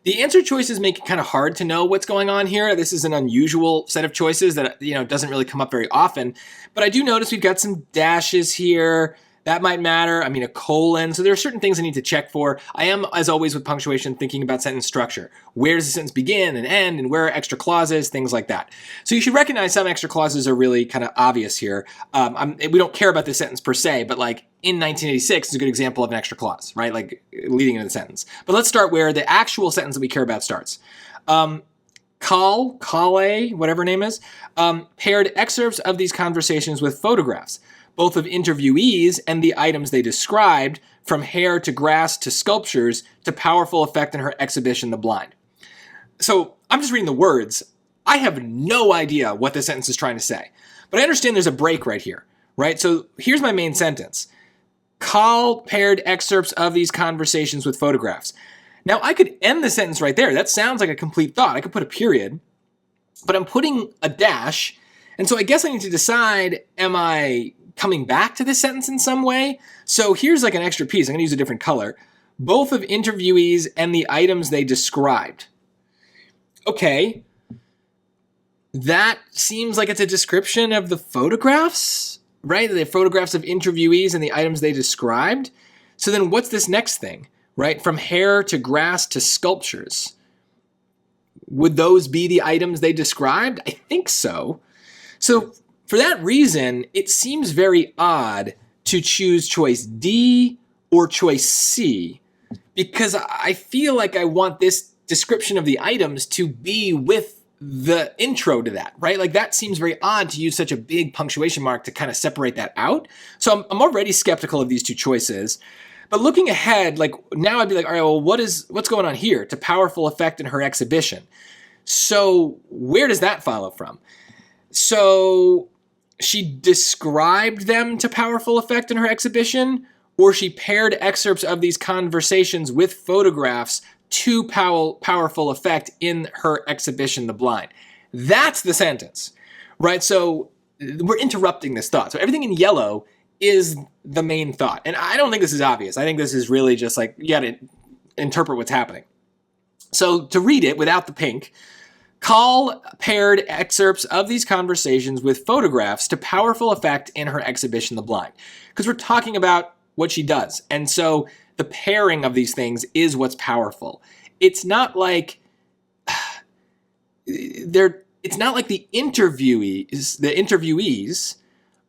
The answer choices make it kind of hard to know what's going on here. This is an unusual set of choices that, doesn't really come up very often. But I do notice we've got some dashes here. That might matter. I mean, a colon. So there are certain things I need to check for. I am, as always with punctuation, thinking about sentence structure. Where does the sentence begin and end, and where are extra clauses, things like that. So you should recognize some extra clauses are really kind of obvious here. We don't care about this sentence per se, but like in 1986 is a good example of an extra clause, right? Like leading into the sentence. But let's start where the actual sentence that we care about starts. Kale, whatever her name is, paired excerpts of these conversations with photographs, both of interviewees and the items they described, from hair to grass to sculptures to powerful effect in her exhibition, The Blind. So I'm just reading the words. I have no idea what this sentence is trying to say, but I understand there's a break right here, right? So here's my main sentence. Kale paired excerpts of these conversations with photographs. Now I could end the sentence right there. That sounds like a complete thought. I could put a period, but I'm putting a dash. And so I guess I need to decide, am I coming back to this sentence in some way? So here's like an extra piece. I'm going to use a different color. Both of interviewees and the items they described. Okay. That seems like it's a description of the photographs, right? The photographs of interviewees and the items they described. So then what's this next thing, right? From hair to grass to sculptures. Would those be the items they described? I think so. So for that reason, it seems very odd to choose choice D or choice C, because I feel like I want this description of the items to be with the intro to that, right? Like that seems very odd to use such a big punctuation mark to kind of separate that out. So I'm already skeptical of these two choices. But looking ahead, like now I'd be like, all right, well, what's going on here? To powerful effect in her exhibition. So where does that follow from? So she described them to powerful effect in her exhibition, or she paired excerpts of these conversations with photographs to powerful effect in her exhibition, The Blind. That's the sentence, right? So we're interrupting this thought. So everything in yellow is the main thought. And I don't think this is obvious. I think this is really just like, you gotta interpret what's happening. So to read it without the pink, Kale paired excerpts of these conversations with photographs to powerful effect in her exhibition, The Blind. Because we're talking about what she does. And so the pairing of these things is what's powerful. It's not like it's not like the interviewees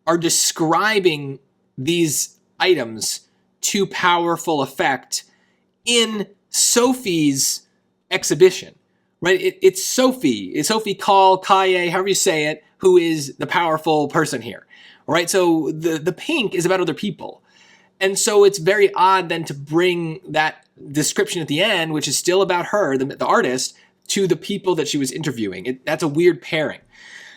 are describing these items to powerful effect in Sophie's exhibition. Right? It's Sophie. It's Sophie Kaye, however you say it, who is the powerful person here. Right? So the pink is about other people. And so it's very odd then to bring that description at the end, which is still about her, the artist, to the people that she was interviewing. That's a weird pairing.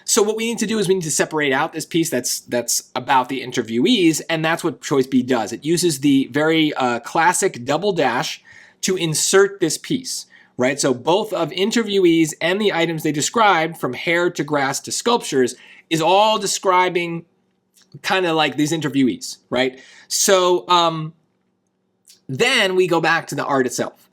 So what we need to do is we need to separate out this piece that's about the interviewees, and that's what choice B does. It uses the very classic double dash to insert this piece. Right, so both of interviewees and the items they described, from hair to grass to sculptures, is all describing kind of like these interviewees, right? So then we go back to the art itself.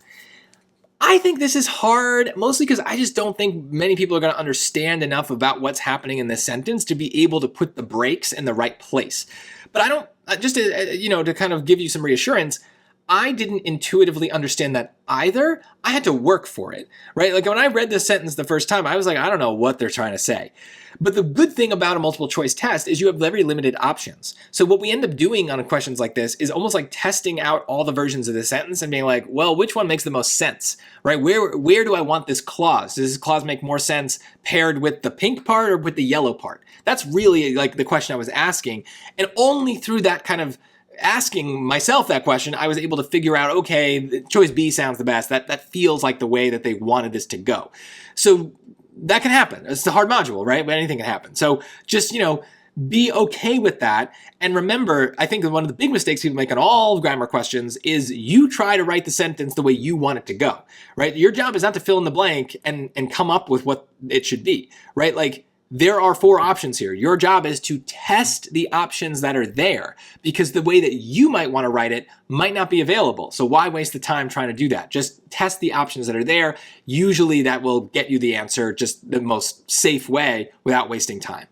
I think this is hard, mostly because I just don't think many people are going to understand enough about what's happening in this sentence to be able to put the brakes in the right place. But I don't, just to kind of give you some reassurance, I didn't intuitively understand that either. I had to work for it, right? Like when I read this sentence the first time, I was like, I don't know what they're trying to say. But the good thing about a multiple choice test is you have very limited options. So what we end up doing on questions like this is almost like testing out all the versions of the sentence and being like, well, which one makes the most sense, right? Where do I want this clause? Does this clause make more sense paired with the pink part or with the yellow part? That's really like the question I was asking. And only through that kind of asking myself that question, I was able to figure out, okay, choice B sounds the best. That feels like the way that they wanted this to go. So that can happen. It's a hard module, right? But anything can happen. So just, be okay with that. And remember, I think one of the big mistakes people make on all grammar questions is you try to write the sentence the way you want it to go, right? Your job is not to fill in the blank and come up with what it should be, right? Like There are 4 options here. Your job is to test the options that are there, because the way that you might want to write it might not be available. So why waste the time trying to do that? Just test the options that are there. Usually that will get you the answer just the most safe way without wasting time.